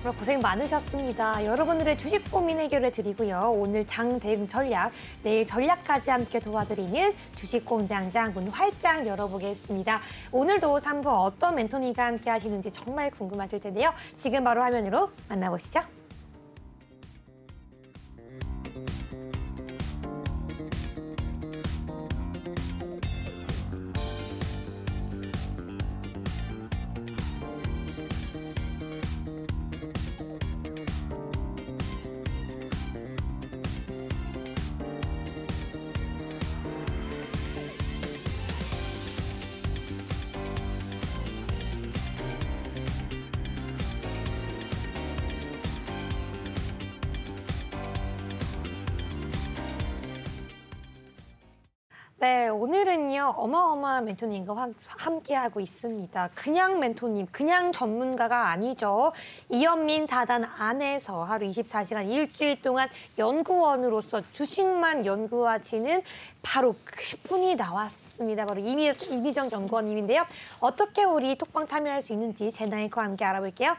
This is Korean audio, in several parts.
오늘 고생 많으셨습니다. 여러분들의 주식 고민 해결해 드리고요. 오늘 장 대응 전략, 내일 전략까지 함께 도와드리는 주식공장장 문 활짝 열어보겠습니다. 오늘도 3부 어떤 멘토님과 함께 하시는지 정말 궁금하실 텐데요. 지금 바로 화면으로 만나보시죠. 네, 오늘은요 어마어마한 멘토님과 함께하고 있습니다. 그냥 멘토님, 그냥 전문가가 아니죠. 이현민 사단 안에서 하루 24시간 일주일 동안 연구원으로서 주식만 연구하시는 바로 그분이 나왔습니다. 바로 이미정 연구원님인데요. 어떻게 우리 톡방 참여할 수 있는지 제나이커와 함께 알아볼게요.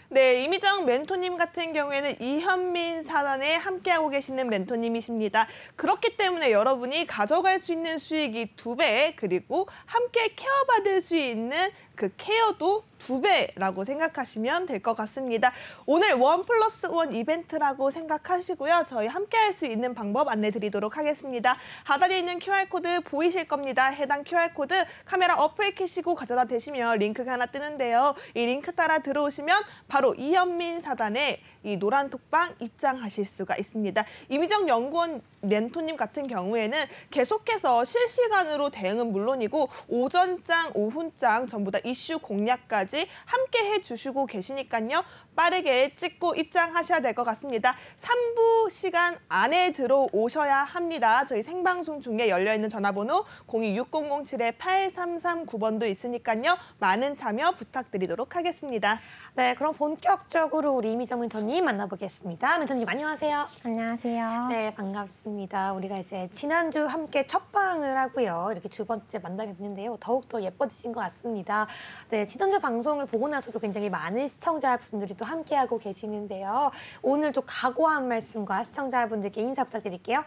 네, 이미정 멘토님 같은 경우에는 이현민 사단에 함께하고 계시는 멘토님이십니다. 그렇기 때문에 여러분이 가져갈 수 있는 수익이 2배, 그리고 함께 케어받을 수 있는 그 케어도 2배라고 생각하시면 될 것 같습니다. 오늘 1+1 이벤트라고 생각하시고요. 저희 함께할 수 있는 방법 안내 드리도록 하겠습니다. 하단에 있는 QR코드 보이실 겁니다. 해당 QR코드 카메라 어플 켜시고 가져다 대시면 링크가 하나 뜨는데요. 이 링크 따라 들어오시면 바로 이현민 사단에 이 노란 톡방 입장하실 수가 있습니다. 이미정 연구원 멘토님 같은 경우에는 계속해서 실시간으로 대응은 물론이고 오전장, 오후장 전부 다 이슈 공략까지 함께 해주시고 계시니까요. 빠르게 찍고 입장하셔야 될 것 같습니다. 3부 시간 안에 들어오셔야 합니다. 저희 생방송 중에 열려있는 전화번호 026007-8339번도 있으니까요. 많은 참여 부탁드리도록 하겠습니다. 네, 그럼 본격적으로 우리 이미정 멘토님 만나보겠습니다. 멘토님 안녕하세요. 안녕하세요. 네, 반갑습니다. 우리가 이제 지난주 함께 첫방을 하고요. 이렇게 2번째 만남이 있는데요. 더욱더 예뻐지신 것 같습니다. 네, 지난주 방송을 보고 나서도 굉장히 많은 시청자분들이 또 함께하고 계시는데요. 오늘 좀 각오한 말씀과 시청자분들께 인사 부탁드릴게요.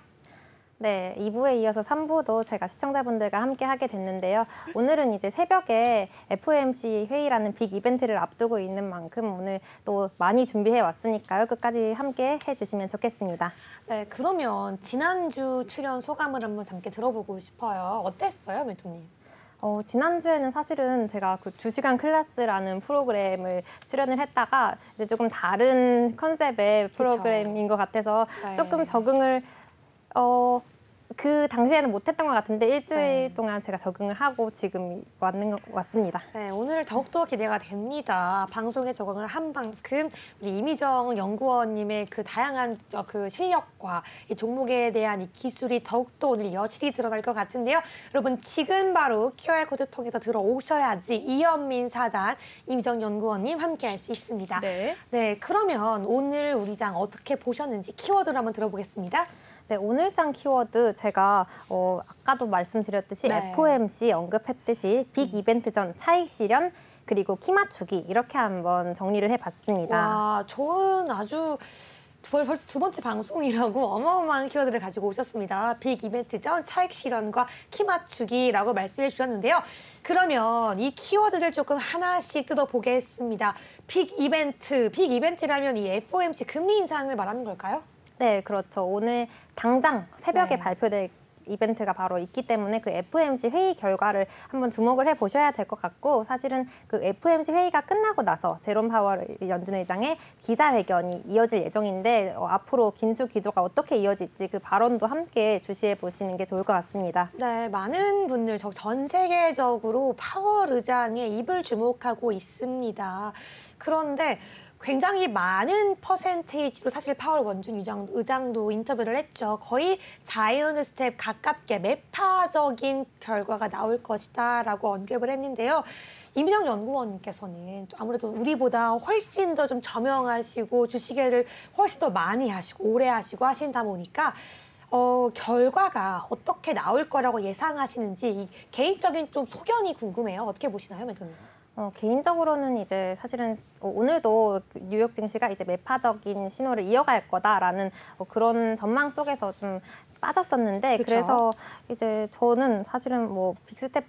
네, 2부에 이어서 3부도 제가 시청자분들과 함께 하게 됐는데요. 오늘은 이제 새벽에 FOMC 회의라는 빅 이벤트를 앞두고 있는 만큼 오늘 또 많이 준비해 왔으니까요. 끝까지 함께 해주시면 좋겠습니다. 네, 그러면 지난주 출연 소감을 한번 잠깐 들어보고 싶어요. 어땠어요, 멘토님? 지난주에는 사실은 제가 그 2시간 클래스라는 프로그램을 출연을 했다가 이제 조금 다른 컨셉의 프로그램인 것 같아서 네. 조금 적응을 그 당시에는 못했던 것 같은데 일주일 동안 제가 적응을 하고 지금 왔습니다. 네, 오늘 더욱더 기대가 됩니다. 방송에 적응을 한 만큼 우리 이미정 연구원님의 그 다양한 그 실력과 이 종목에 대한 이 기술이 더욱더 오늘 여실히 드러날 것 같은데요. 여러분 지금 바로 QR코드 통해서 들어오셔야지 이현민 사단 이미정 연구원님 함께할 수 있습니다. 네. 네, 그러면 오늘 우리 장 어떻게 보셨는지 키워드를 한번 들어보겠습니다. 네, 오늘장 키워드 제가 아까도 말씀드렸듯이 네. FOMC 언급했듯이 빅 이벤트 전 차익 실현 그리고 키 맞추기 이렇게 한번 정리를 해봤습니다. 와, 좋은 아주 벌써 2번째 방송이라고 어마어마한 키워드를 가지고 오셨습니다. 빅 이벤트 전 차익 실현과 키 맞추기라고 말씀해 주셨는데요. 그러면 이 키워드를 조금 하나씩 뜯어보겠습니다. 빅 이벤트라면 이 FOMC 금리 인상을 말하는 걸까요? 네, 그렇죠. 오늘 당장 새벽에 네. 발표될 이벤트가 바로 있기 때문에 그 FOMC 회의 결과를 한번 주목을 해보셔야 될 것 같고 사실은 그 FOMC 회의가 끝나고 나서 제롬 파월 연준 의장의 기자회견이 이어질 예정인데 앞으로 긴축 기조가 어떻게 이어질지 그 발언도 함께 주시해 보시는 게 좋을 것 같습니다. 네, 많은 분들 전 세계적으로 파월 의장의 입을 주목하고 있습니다. 그런데 굉장히 많은 퍼센테이지로 사실 파월 원준 의장도 인터뷰를 했죠. 거의 자이언트 스텝 가깝게 매파적인 결과가 나올 것이다 라고 언급을 했는데요. 이미정 연구원님께서는 아무래도 우리보다 훨씬 더 좀 저명하시고 주식회를 훨씬 더 많이 하시고 오래 하시고 하신다 보니까 결과가 어떻게 나올 거라고 예상하시는지 이 개인적인 좀 소견이 궁금해요. 어떻게 보시나요, 멘토님? 개인적으로는 이제 사실은 오늘도 뉴욕 증시가 이제 매파적인 신호를 이어갈 거다라는 그런 전망 속에서 좀 빠졌었는데 그쵸. 그래서 이제 저는 사실은 뭐 빅스텝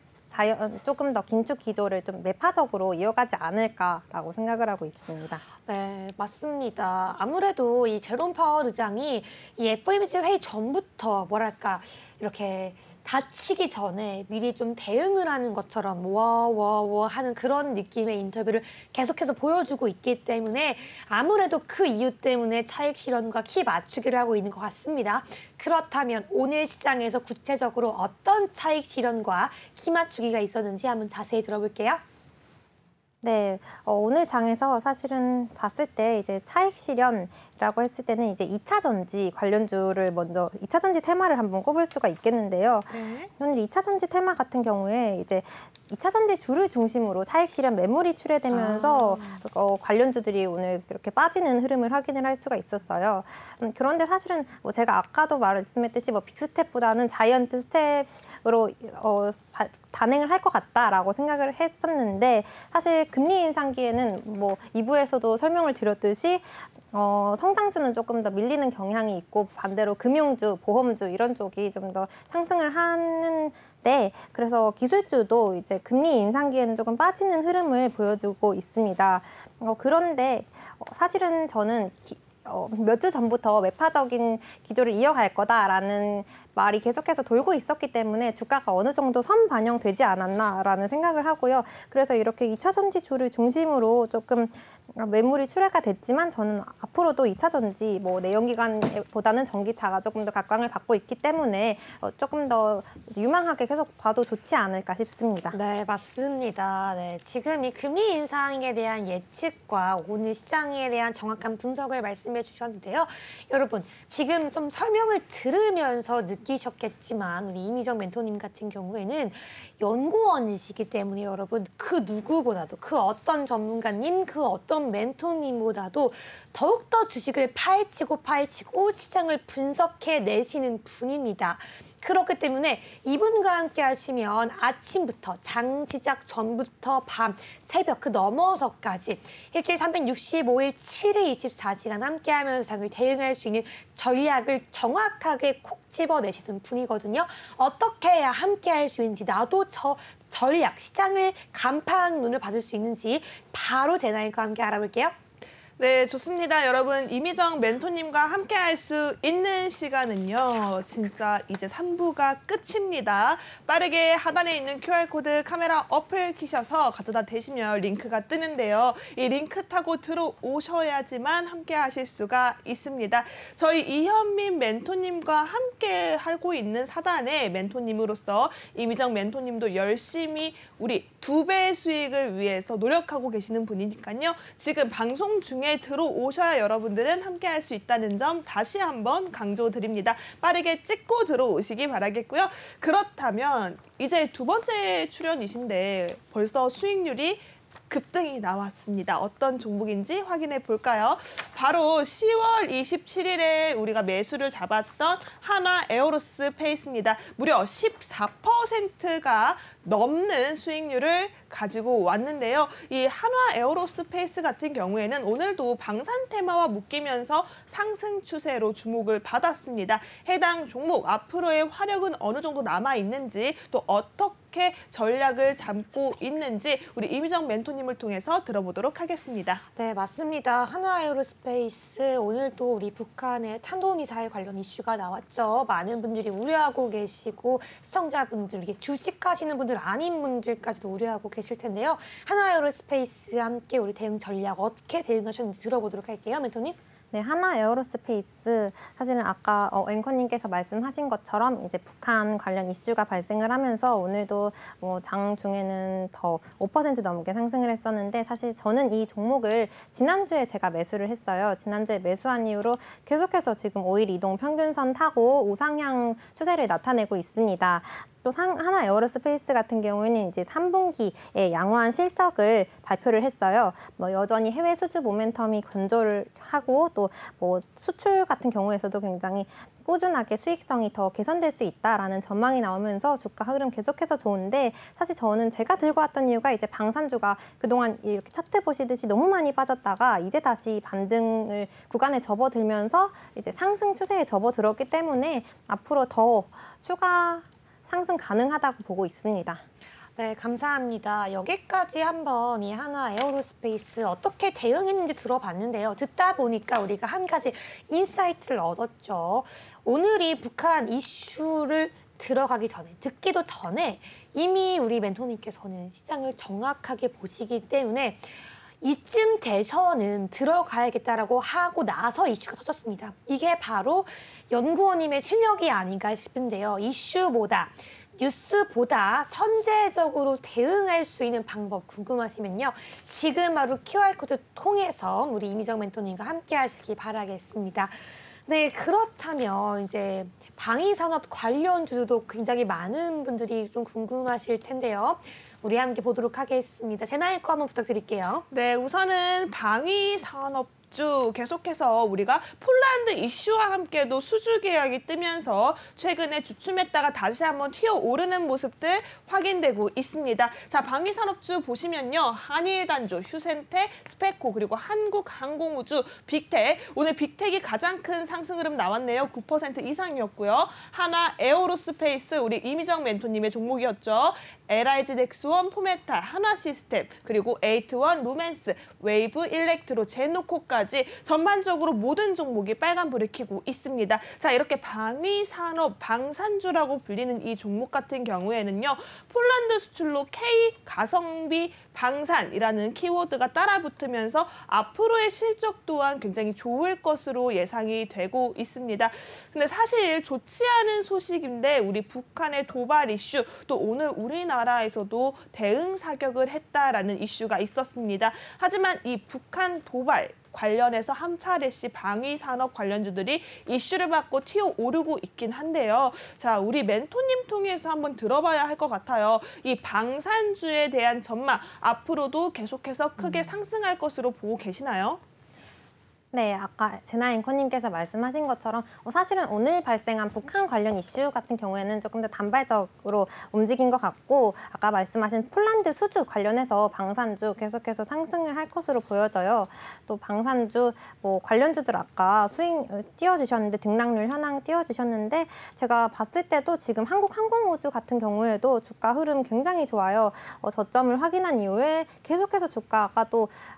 조금 더 긴축 기조를 좀 매파적으로 이어가지 않을까라고 생각을 하고 있습니다. 네, 맞습니다. 아무래도 이 제롬 파월 의장이 이 FOMC 회의 전부터 뭐랄까 이렇게 다치기 전에 미리 좀 대응을 하는 것처럼 와 하는 그런 느낌의 인터뷰를 계속해서 보여주고 있기 때문에 아무래도 그 이유 때문에 차익 실현과 키 맞추기를 하고 있는 것 같습니다. 그렇다면 오늘 시장에서 구체적으로 어떤 차익 실현과 키 맞추기가 있었는지 한번 자세히 들어볼게요. 네, 오늘 장에서 사실은 봤을 때 이제 차익 실현이라고 했을 때는 이제 2차 전지 관련주를 먼저 2차 전지 테마를 한번 꼽을 수가 있겠는데요. 네. 오늘 2차 전지 테마 같은 경우에 이제 2차 전지 주를 중심으로 차익 실현 매물이 출회되면서 관련주들이 오늘 이렇게 빠지는 흐름을 확인을 할 수가 있었어요. 그런데 사실은 뭐 제가 아까도 말씀했듯이 뭐 빅스텝보다는 자이언트 스텝으로 단행을 할 것 같다라고 생각을 했었는데 사실 금리 인상기에는 뭐 2부에서도 설명을 드렸듯이 성장주는 조금 더 밀리는 경향이 있고 반대로 금융주, 보험주 이런 쪽이 좀 더 상승을 하는데 그래서 기술주도 이제 금리 인상기에는 조금 빠지는 흐름을 보여주고 있습니다. 그런데 사실은 저는 몇 주 전부터 매파적인 기조를 이어갈 거다라는 말이 계속해서 돌고 있었기 때문에 주가가 어느 정도 선반영되지 않았나라는 생각을 하고요. 그래서 이렇게 2차 전지주를 중심으로 조금 매물이 출회가 됐지만 저는 앞으로도 2차 전지 뭐 내연기관보다는 전기차가 조금 더 각광을 받고 있기 때문에 조금 더 유망하게 계속 봐도 좋지 않을까 싶습니다. 네, 맞습니다. 네, 지금 이 금리 인상에 대한 예측과 오늘 시장에 대한 정확한 분석을 말씀해 주셨는데요. 여러분, 지금 좀 설명을 들으면서 느끼셨겠지만 우리 이미정 멘토님 같은 경우에는 연구원이시기 때문에 여러분 그 누구보다도 그 어떤 전문가님, 그 어떤 멘토님보다도 더욱더 주식을 파헤치고 시장을 분석해 내시는 분입니다. 그렇기 때문에 이분과 함께 하시면 아침부터 장 시작 전부터 밤, 새벽 그 넘어서까지 일주일 365일 7일 24시간 함께 하면서 장을 대응할 수 있는 전략을 정확하게 콕 집어내시는 분이거든요. 어떻게 해야 함께 할 수 있는지 나도 저 전략, 시장을 간파하는 눈을 받을 수 있는지 바로 제나이과 함께 알아볼게요. 네, 좋습니다. 여러분, 이미정 멘토님과 함께 할 수 있는 시간은요. 진짜 이제 3부가 끝입니다. 빠르게 하단에 있는 QR코드 카메라 어플 키셔서 가져다 대시면 링크가 뜨는데요. 이 링크 타고 들어오셔야지만 함께 하실 수가 있습니다. 저희 이현민 멘토님과 함께 하고 있는 사단의 멘토님으로서 이미정 멘토님도 열심히 우리 2배의 수익을 위해서 노력하고 계시는 분이니까요. 지금 방송 중에 들어오셔야 여러분들은 함께 할 수 있다는 점 다시 한번 강조드립니다. 빠르게 찍고 들어오시기 바라겠고요. 그렇다면 이제 2번째 출연이신데 벌써 수익률이 급등이 나왔습니다. 어떤 종목인지 확인해 볼까요? 바로 10월 27일에 우리가 매수를 잡았던 한화 에어로스페이스입니다. 무려 14%가 넘는 수익률을 가지고 왔는데요. 이 한화 에어로스페이스 같은 경우에는 오늘도 방산 테마와 묶이면서 상승 추세로 주목을 받았습니다. 해당 종목 앞으로의 화력은 어느 정도 남아 있는지 또 어떻게 전략을 잡고 있는지 우리 이미정 멘토님을 통해서 들어보도록 하겠습니다. 네, 맞습니다. 한화 에어로스페이스 오늘도 우리 북한의 탄도미사일 관련 이슈가 나왔죠. 많은 분들이 우려하고 계시고 시청자분들, 이게 주식하시는 분들 아닌 분들까지도 우려하고 계실 텐데요. 한화 에어로스페이스와 함께 우리 대응 전략 어떻게 대응하셨는지 들어보도록 할게요. 멘토님. 네, 한화 에어로스페이스 사실은 아까 앵커님께서 말씀하신 것처럼 이제 북한 관련 이슈가 발생을 하면서 오늘도 장 중에는 더 5% 넘게 상승을 했었는데 사실 저는 이 종목을 지난주에 제가 매수를 했어요. 지난주에 매수한 이후로 계속해서 지금 5일 이동 평균선 타고 우상향 추세를 나타내고 있습니다. 또 하나 에어로스페이스 같은 경우에는 이제 3분기에 양호한 실적을 발표를 했어요. 뭐 여전히 해외 수주 모멘텀이 건조를 하고 또 뭐 수출 같은 경우에서도 굉장히 꾸준하게 수익성이 더 개선될 수 있다라는 전망이 나오면서 주가 흐름 계속해서 좋은데, 사실 저는 제가 들고 왔던 이유가 이제 방산주가 그동안 이렇게 차트 보시듯이 너무 많이 빠졌다가 이제 다시 반등을 구간에 접어들면서 이제 상승 추세에 접어들었기 때문에 앞으로 더 추가 상승 가능하다고 보고 있습니다. 네, 감사합니다. 여기까지 한번 이 한화 에어로스페이스 어떻게 대응했는지 들어봤는데요. 듣다 보니까 우리가 한 가지 인사이트를 얻었죠. 오늘이 북한 이슈를 들어가기 전에, 듣기도 전에 이미 우리 멘토님께서는 시장을 정확하게 보시기 때문에 이쯤 돼서는 들어가야겠다라고 하고 나서 이슈가 터졌습니다. 이게 바로 연구원님의 실력이 아닌가 싶은데요. 이슈보다 뉴스보다 선제적으로 대응할 수 있는 방법 궁금하시면요. 지금 바로 QR코드 통해서 우리 이미정 멘토님과 함께 하시기 바라겠습니다. 네, 그렇다면 이제 방위산업 관련주도 굉장히 많은 분들이 좀 궁금하실 텐데요. 우리 함께 보도록 하겠습니다. 제나이 거 한번 부탁드릴게요. 네, 우선은 방위 산업주 계속해서 우리가 폴란드 이슈와 함께도 수주 계약이 뜨면서 최근에 주춤했다가 다시 한번 튀어오르는 모습들 확인되고 있습니다. 자, 방위 산업주 보시면요. 한일단조, 휴센텍, 스페코, 그리고 한국항공우주, 빅텍. 오늘 빅텍이 가장 큰 상승 흐름 나왔네요. 9% 이상이었고요. 한화 에어로스페이스, 우리 이미정 멘토님의 종목이었죠. LIG 넥스원, 포메탈, 한화시스템, 그리고 에이트원, 루멘스, 웨이브, 일렉트로, 제노코까지 전반적으로 모든 종목이 빨간불을 켜고 있습니다. 자, 이렇게 방위산업, 방산주라고 불리는 이 종목 같은 경우에는요. 폴란드 수출로 K 가성비 방산이라는 키워드가 따라붙으면서 앞으로의 실적 또한 굉장히 좋을 것으로 예상이 되고 있습니다. 근데 사실 좋지 않은 소식인데 우리 북한의 도발 이슈, 또 오늘 우리나라에서도 대응 사격을 했다라는 이슈가 있었습니다. 하지만 이 북한 도발 관련해서 한 차례씩 방위산업 관련주들이 이슈를 받고 튀어오르고 있긴 한데요. 자, 우리 멘토님 통해서 한번 들어봐야 할 것 같아요. 이 방산주에 대한 전망, 앞으로도 계속해서 크게 상승할 것으로 보고 계시나요? 네, 아까 제나 앵커님께서 말씀하신 것처럼 사실은 오늘 발생한 북한 관련 이슈 같은 경우에는 조금 더 단발적으로 움직인 것 같고, 아까 말씀하신 폴란드 수주 관련해서 방산주 계속해서 상승을 할 것으로 보여져요. 또 방산주 뭐 관련주들 아까 수익 띄워주셨는데, 등락률 현황 띄워주셨는데, 제가 봤을 때도 지금 한국항공우주 같은 경우에도 주가 흐름 굉장히 좋아요. 저점을 확인한 이후에 계속해서 주가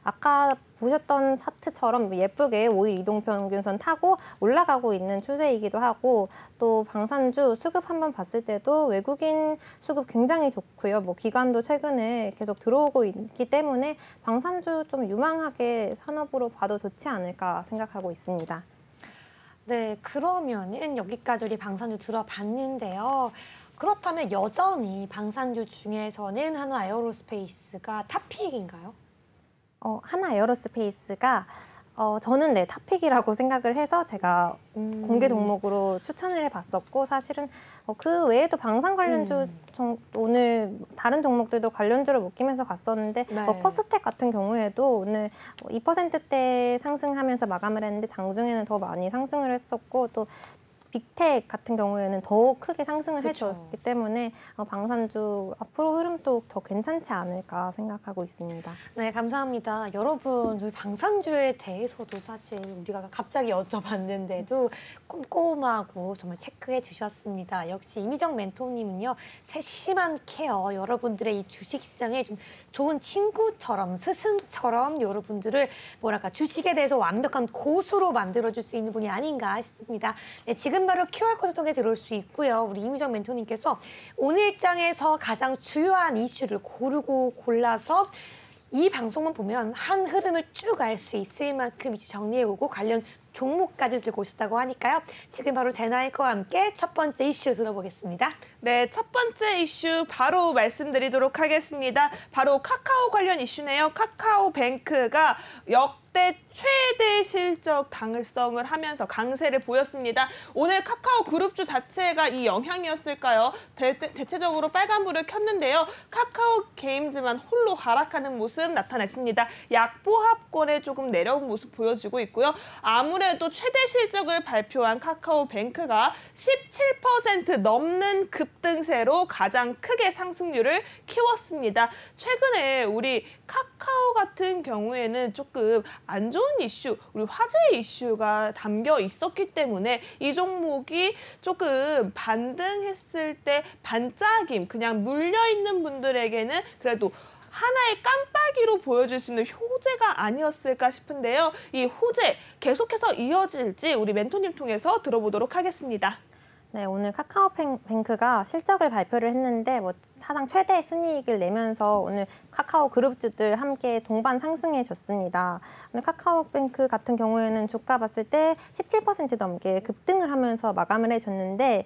아까 보셨던 차트처럼 예쁘게 5일 이동평균선 타고 올라가고 있는 추세이기도 하고, 또 방산주 수급 한번 봤을 때도 외국인 수급 굉장히 좋고요. 뭐 기관도 최근에 계속 들어오고 있기 때문에 방산주 좀 유망하게 산업으로 봐도 좋지 않을까 생각하고 있습니다. 네, 그러면은 여기까지 우리 방산주 들어봤는데요. 그렇다면 여전히 방산주 중에서는 한화 에어로스페이스가 탑픽인가요? 한화 에어로스페이스가 저는 탑픽이라고 생각을 해서 제가 공개 종목으로 추천을 해봤었고, 사실은 그 외에도 방산 관련주 오늘 다른 종목들도 관련주를 묶이면서 갔었는데, 네. 퍼스텍 같은 경우에도 오늘 2%대 상승하면서 마감을 했는데 장중에는 더 많이 상승을 했었고, 또 빅텍 같은 경우에는 더 크게 상승을 그쵸. 해줬기 때문에 방산주 앞으로 흐름도 더 괜찮지 않을까 생각하고 있습니다. 네, 감사합니다. 여러분, 저희 방산주에 대해서도 사실 우리가 갑자기 여쭤봤는데도 꼼꼼하고 정말 체크해 주셨습니다. 역시 이미정 멘토님은요, 세심한 케어, 여러분들의 이 주식시장에 좀 좋은 친구처럼, 스승처럼 여러분들을 주식에 대해서 완벽한 고수로 만들어줄 수 있는 분이 아닌가 싶습니다. 네, 지금 바로 QR코드 통해 들어올 수 있고요. 우리 이미정 멘토님께서 오늘장에서 가장 주요한 이슈를 고르고 골라서 이 방송만 보면 한 흐름을 쭉 알 수 있을 만큼 이제 정리해오고 관련 종목까지 들고 오셨다고 하니까요. 지금 바로 제나이커와 함께 첫 번째 이슈 들어보겠습니다. 네, 첫 번째 이슈 바로 말씀드리도록 하겠습니다. 바로 카카오 관련 이슈네요. 카카오뱅크가 역대 최대 실적 당일성을 하면서 강세를 보였습니다. 오늘 카카오 그룹주 자체가 이 영향이었을까요? 대체적으로 빨간불을 켰는데요. 카카오 게임즈만 홀로 하락하는 모습 나타냈습니다. 약보합권에 조금 내려온 모습 보여지고 있고요. 아무래도 최대 실적을 발표한 카카오뱅크가 17% 넘는 급등세로 가장 크게 상승률을 키웠습니다. 최근에 우리 카카오 같은 경우에는 조금 안 좋은 이슈, 우리 화제의 이슈가 담겨 있었기 때문에 이 종목이 조금 반등했을 때 반짝임, 그냥 물려있는 분들에게는 그래도 하나의 깜빡이로 보여줄 수 있는 호재가 아니었을까 싶은데요. 이 호재 계속해서 이어질지 우리 멘토님 통해서 들어보도록 하겠습니다. 네, 오늘 카카오뱅크가 실적을 발표를 했는데 사상 최대 순이익을 내면서 오늘 카카오 그룹주들 함께 동반 상승해 줬습니다. 오늘 카카오뱅크 같은 경우에는 주가 봤을 때 17% 넘게 급등을 하면서 마감을 해줬는데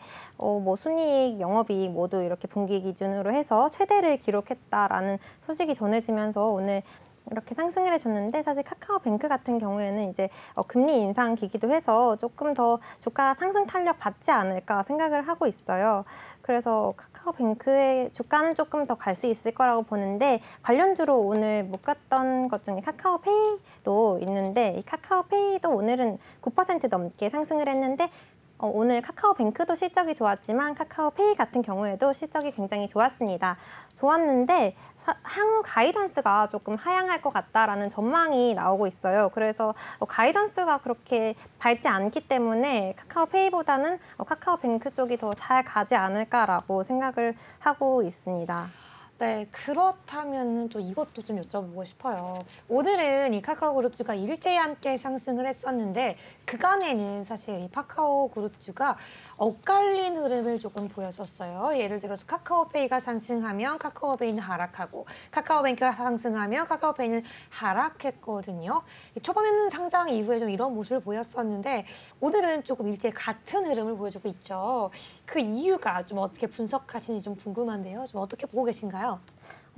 순이익, 영업이익 모두 이렇게 분기 기준으로 해서 최대를 기록했다라는 소식이 전해지면서 오늘 이렇게 상승을 해줬는데 사실 카카오뱅크 같은 경우에는 이제 금리 인상기기도 해서 조금 더 주가 상승 탄력 받지 않을까 생각을 하고 있어요. 그래서 카카오뱅크의 주가는 조금 더 갈 수 있을 거라고 보는데 관련주로 오늘 묶었던 것 중에 카카오페이도 있는데 이 카카오페이도 오늘은 9% 넘게 상승을 했는데 오늘 카카오뱅크도 실적이 좋았지만 카카오페이 같은 경우에도 실적이 굉장히 좋았습니다. 좋았는데 향후 가이던스가 조금 하향할 것 같다라는 전망이 나오고 있어요. 그래서 가이던스가 그렇게 밝지 않기 때문에 카카오페이보다는 카카오뱅크 쪽이 더 잘 가지 않을까라고 생각을 하고 있습니다. 네, 그렇다면 또 이것도 좀 여쭤보고 싶어요. 오늘은 이 카카오 그룹주가 일제히 함께 상승을 했었는데 그간에는 사실 이 카카오 그룹주가 엇갈린 흐름을 조금 보였었어요. 예를 들어서 카카오페이가 상승하면 카카오페이는 하락하고 카카오뱅크가 상승하면 카카오페이는 하락했거든요. 초반에는 상장 이후에 좀 이런 모습을 보였었는데 오늘은 조금 일제히 같은 흐름을 보여주고 있죠. 그 이유가 좀 어떻게 분석하시는지 좀 궁금한데요. 좀 어떻게 보고 계신가요?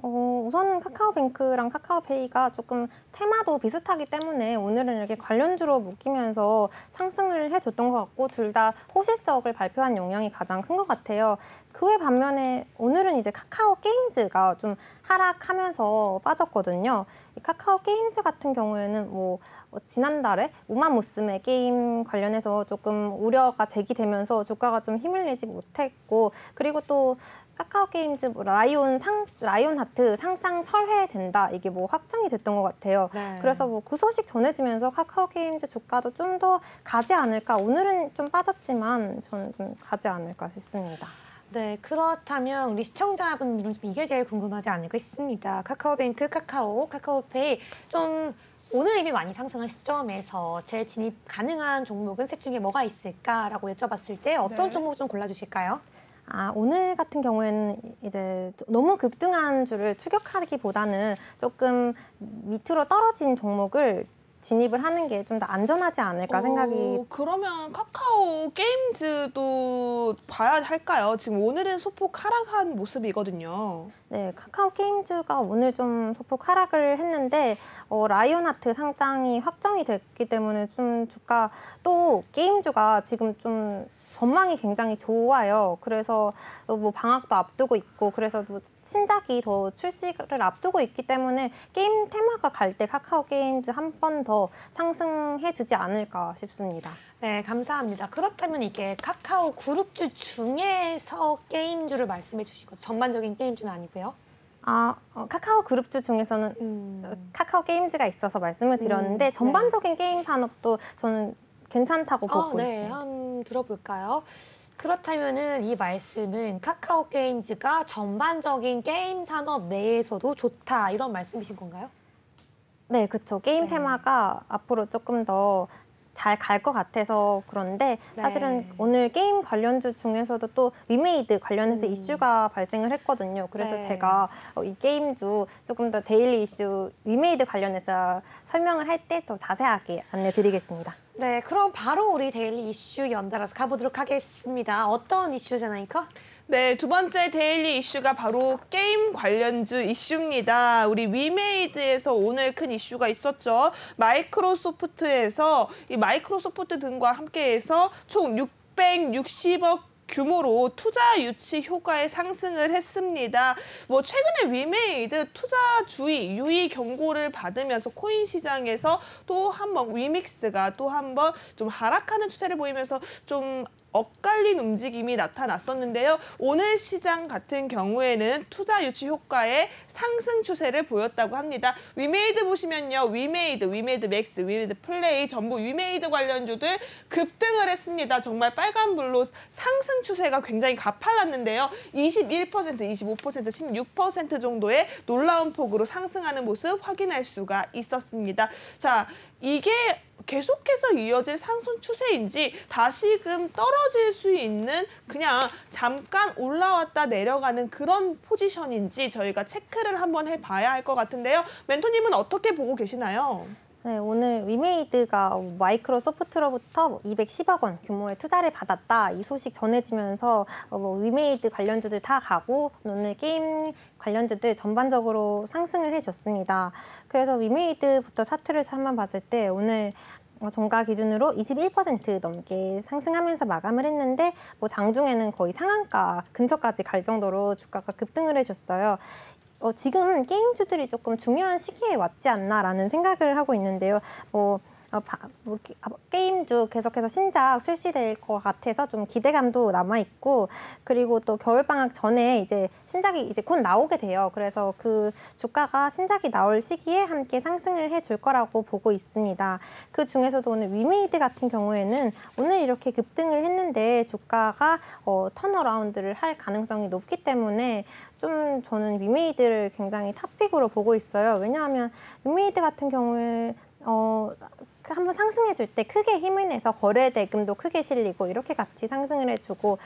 우선은 카카오뱅크랑 카카오페이가 조금 테마도 비슷하기 때문에 오늘은 이렇게 관련주로 묶이면서 상승을 해줬던 것 같고 둘 다 호실적을 발표한 영향이 가장 큰 것 같아요. 그외 반면에 오늘은 이제 카카오 게임즈가 좀 하락하면서 빠졌거든요. 이 카카오 게임즈 같은 경우에는 지난달에 우마무스메 게임 관련해서 조금 우려가 제기되면서 주가가 좀 힘을 내지 못했고 그리고 또 카카오 게임즈 라이온 하트 상장 철회된다 이게 확정이 됐던 것 같아요. 네. 그래서 그 소식 전해지면서 카카오 게임즈 주가도 좀 더 가지 않을까. 오늘은 좀 빠졌지만 저는 좀 가지 않을까 싶습니다. 네, 그렇다면 우리 시청자분들은 좀 이게 제일 궁금하지 않을까 싶습니다. 카카오뱅크, 카카오페이 좀 오늘 이미 많이 상승한 시점에서 재진입 가능한 종목은 셋 중에 뭐가 있을까라고 여쭤봤을 때 어떤 종목 좀 골라주실까요? 오늘 같은 경우에는 이제 너무 급등한 주를 추격하기보다는 조금 밑으로 떨어진 종목을 진입을 하는 게 좀 더 안전하지 않을까 생각이. 그러면 카카오 게임즈도 봐야 할까요? 지금 오늘은 소폭 하락한 모습이거든요. 네, 카카오 게임즈가 오늘 좀 소폭 하락을 했는데 라이온하트 상장이 확정이 됐기 때문에 좀 주가 또 게임주가 지금 좀 전망이 굉장히 좋아요. 그래서 방학도 앞두고 있고 그래서 신작이 더 출시를 앞두고 있기 때문에 게임 테마가 갈 때 카카오 게임즈 한 번 더 상승해주지 않을까 싶습니다. 네, 감사합니다. 그렇다면 이게 카카오 그룹주 중에서 게임주를 말씀해 주시고 전반적인 게임주는 아니고요. 카카오 그룹주 중에서는 카카오 게임즈가 있어서 말씀을 드렸는데 전반적인 게임 산업도 저는 괜찮다고 보고 네, 있어요. 한번 들어볼까요? 그렇다면은 이 말씀은 카카오 게임즈가 전반적인 게임 산업 내에서도 좋다 이런 말씀이신 건가요? 네, 그렇죠. 게임 네. 테마가 앞으로 조금 더 잘 갈 것 같아서 그런데 네. 사실은 오늘 게임 관련주 중에서도 또 위메이드 관련해서 이슈가 발생을 했거든요. 그래서 네. 제가 이 게임주 조금 더 데일리 이슈 위메이드 관련해서 설명을 할 때 더 자세하게 안내 드리겠습니다. 네, 그럼 바로 우리 데일리 이슈 연달아서 가보도록 하겠습니다. 어떤 이슈잖아요, 이거? 네, 두 번째 데일리 이슈가 바로 게임 관련주 이슈입니다. 우리 위메이드에서 오늘 큰 이슈가 있었죠. 마이크로소프트에서 이 마이크로소프트 등과 함께해서 총 660억 규모로 투자 유치 효과에 상승을 했습니다. 뭐 최근에 위메이드 투자 주의 유의 경고를 받으면서 코인 시장에서 또 한 번 위믹스가 또 한 번 좀 하락하는 추세를 보이면서 좀 엇갈린 움직임이 나타났었는데요. 오늘 시장 같은 경우에는 투자 유치 효과의 상승 추세를 보였다고 합니다. 위메이드 보시면요. 위메이드 맥스, 위메이드 플레이 전부 위메이드 관련주들 급등을 했습니다. 정말 빨간불로 상승 추세가 굉장히 가팔랐는데요. 21%, 25%, 16% 정도의 놀라운 폭으로 상승하는 모습 확인할 수가 있었습니다. 자, 이게 계속해서 이어질 상승 추세인지 다시금 떨어질 수 있는 그냥 잠깐 올라왔다 내려가는 그런 포지션인지 저희가 체크를 한번 해봐야 할 것 같은데요. 멘토님은 어떻게 보고 계시나요? 네, 오늘 위메이드가 마이크로소프트로부터 210억 원 규모의 투자를 받았다. 이 소식 전해지면서 위메이드 관련주들 다 가고 오늘 게임 관련주들 전반적으로 상승을 해줬습니다. 그래서 위메이드부터 차트를 한번 봤을 때 오늘 종가 기준으로 21% 넘게 상승하면서 마감을 했는데 장중에는 거의 상한가 근처까지 갈 정도로 주가가 급등을 해줬어요. 지금 게임주들이 조금 중요한 시기에 왔지 않나라는 생각을 하고 있는데요. 게임주 계속해서 신작 출시될 것 같아서 좀 기대감도 남아있고, 그리고 또 겨울방학 전에 이제 신작이 이제 곧 나오게 돼요. 그래서 그 주가가 신작이 나올 시기에 함께 상승을 해줄 거라고 보고 있습니다. 그 중에서도 오늘 위메이드 같은 경우에는 오늘 이렇게 급등을 했는데 주가가 턴어라운드를 할 가능성이 높기 때문에 좀 저는 위메이드를 굉장히 탑픽으로 보고 있어요. 왜냐하면 위메이드 같은 경우에 한번 상승해줄 때 크게 힘을 내서 거래 대금도 크게 실리고 이렇게 같이 상승을 해주고,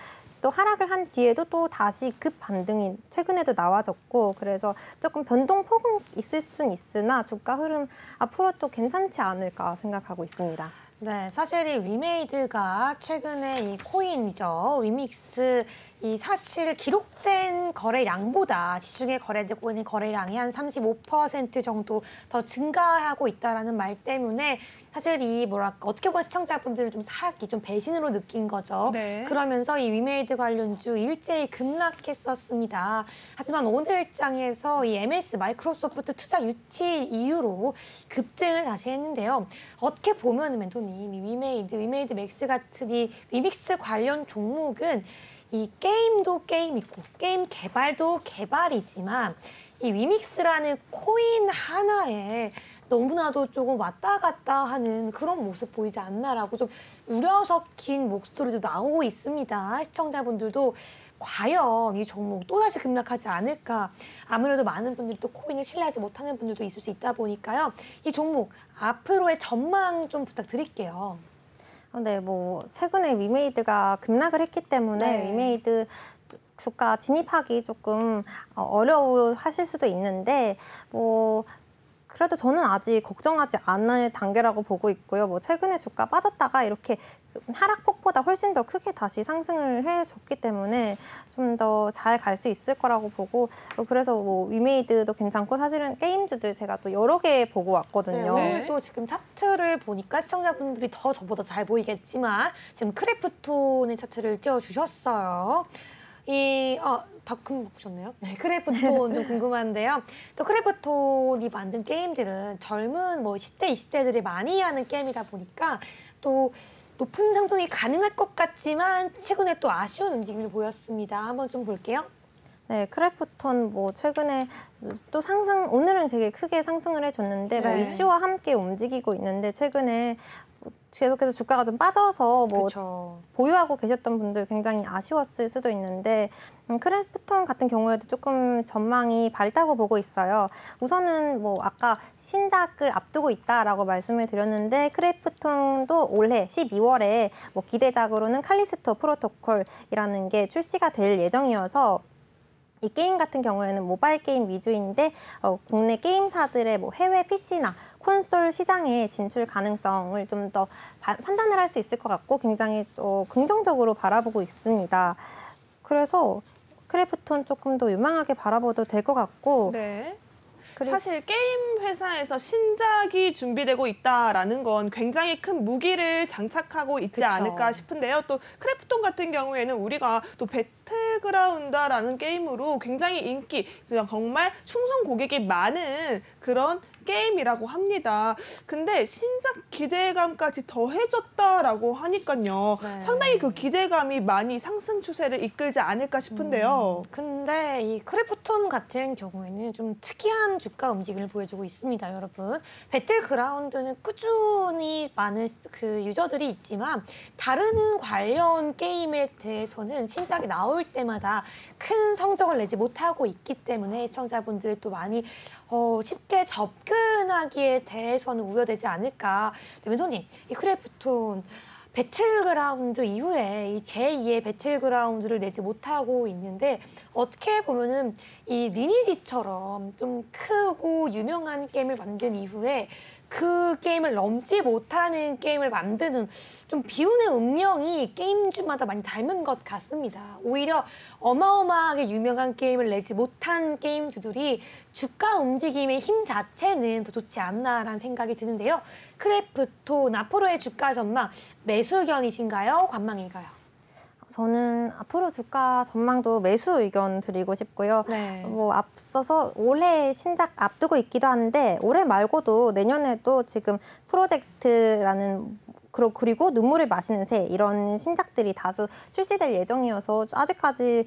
또 하락을 한 뒤에도 또 다시 급 반등이 최근에도 나와졌고, 그래서 조금 변동폭은 있을 순 있으나 주가 흐름 앞으로 또 괜찮지 않을까 생각하고 있습니다. 네, 사실 이 위메이드가 최근에 이 코인이죠. 위믹스 이 사실 기록된 거래량보다 시중에 거래되고 있는 거래량이 한 35% 정도 더 증가하고 있다라는 말 때문에 사실 이 뭐랄까 어떻게 보면 시청자분들을 좀 사기, 좀 배신으로 느낀 거죠. 네. 그러면서 이 위메이드 관련주 일제히 급락했었습니다. 하지만 오늘 장에서 이 MS 마이크로소프트 투자 유치 이후로 급등을 다시 했는데요. 어떻게 보면 멘토님 이 위메이드 맥스 같은 이 위믹스 관련 종목은 이 게임도 게임이고 게임 개발도 개발이지만 이 위믹스라는 코인 하나에 너무나도 조금 왔다 갔다 하는 그런 모습 보이지 않나라고 좀 우려 섞인 목소리도 나오고 있습니다. 시청자분들도 과연 이 종목 또다시 급락하지 않을까. 아무래도 많은 분들이 또 코인을 신뢰하지 못하는 분들도 있을 수 있다 보니까요. 이 종목 앞으로의 전망 좀 부탁드릴게요. 네, 최근에 위메이드가 급락을 했기 때문에 네. 위메이드 주가 진입하기 조금 어려워하실 수도 있는데 그래도 저는 아직 걱정하지 않을 단계라고 보고 있고요. 최근에 주가 빠졌다가 이렇게 하락폭보다 훨씬 더 크게 다시 상승을 해줬기 때문에 좀 더 잘 갈 수 있을 거라고 보고, 그래서 위메이드도 괜찮고 사실은 게임주들 제가 또 여러 개 보고 왔거든요. 네, 오늘 또 지금 차트를 보니까 시청자분들이 더 저보다 잘 보이겠지만 지금 크래프톤의 차트를 띄워주셨어요. 바꿈 보셨나요? 네, 크래프톤 좀 궁금한데요. 또 크래프톤이 만든 게임들은 젊은 10대, 20대들이 많이 하는 게임이다 보니까 또 높은 상승이 가능할 것 같지만 최근에 또 아쉬운 움직임을 보였습니다. 한번 좀 볼게요. 네, 크래프톤 뭐 최근에 또 오늘은 되게 크게 상승을 해줬는데 뭐 네. 이슈와 함께 움직이고 있는데 최근에 계속해서 주가가 좀 빠져서 뭐 그렇죠. 보유하고 계셨던 분들 굉장히 아쉬웠을 수도 있는데 크래프톤 같은 경우에도 조금 전망이 밝다고 보고 있어요. 우선은 뭐 아까 신작을 앞두고 있다라고 말씀을 드렸는데 크래프톤도 올해 12월에 뭐 기대작으로는 칼리스토 프로토콜이라는 게 출시가 될 예정이어서 이 게임 같은 경우에는 모바일 게임 위주인데 국내 게임사들의 뭐 해외 PC나 콘솔 시장의 진출 가능성을 좀 더 판단을 할 수 있을 것 같고 굉장히 긍정적으로 바라보고 있습니다. 그래서 크래프톤 조금 더 유망하게 바라봐도 될 것 같고 네. 그리고 사실 게임 회사에서 신작이 준비되고 있다라는 건 굉장히 큰 무기를 장착하고 있지 그쵸. 않을까 싶은데요. 또 크래프톤 같은 경우에는 우리가 또 배틀그라운드라는 게임으로 굉장히 인기, 정말 충성 고객이 많은 그런 게임이라고 합니다. 근데 신작 기대감까지 더해졌다라고 하니까요. 네. 상당히 그 기대감이 많이 상승 추세를 이끌지 않을까 싶은데요. 근데 이 크래프톤 같은 경우에는 좀 특이한 주가 움직임을 보여주고 있습니다, 여러분. 배틀그라운드는 꾸준히 많은 그 유저들이 있지만 다른 관련 게임에 대해서는 신작이 나올 때마다 큰 성적을 내지 못하고 있기 때문에 시청자분들이 또 많이 쉽게 접근하기에 대해서는 우려되지 않을까. 멘토님, 이 크래프톤 배틀그라운드 이후에 이 제2의 배틀그라운드를 내지 못하고 있는데 어떻게 보면은 이 리니지처럼 좀 크고 유명한 게임을 만든 이후에 그 게임을 넘지 못하는 게임을 만드는 좀 비운의 운명이 게임주마다 많이 닮은 것 같습니다. 오히려 어마어마하게 유명한 게임을 내지 못한 게임주들이 주가 움직임의 힘 자체는 더 좋지 않나라는 생각이 드는데요. 크래프톤 앞으로의 주가 전망 매수견이신가요? 관망인가요? 저는 앞으로 주가 전망도 매수 의견 드리고 싶고요. 네. 뭐 앞서서 올해 신작 앞두고 있기도 한데 올해 말고도 내년에도 지금 프로젝트라는 그리고 눈물을 마시는 새 이런 신작들이 다수 출시될 예정이어서 아직까지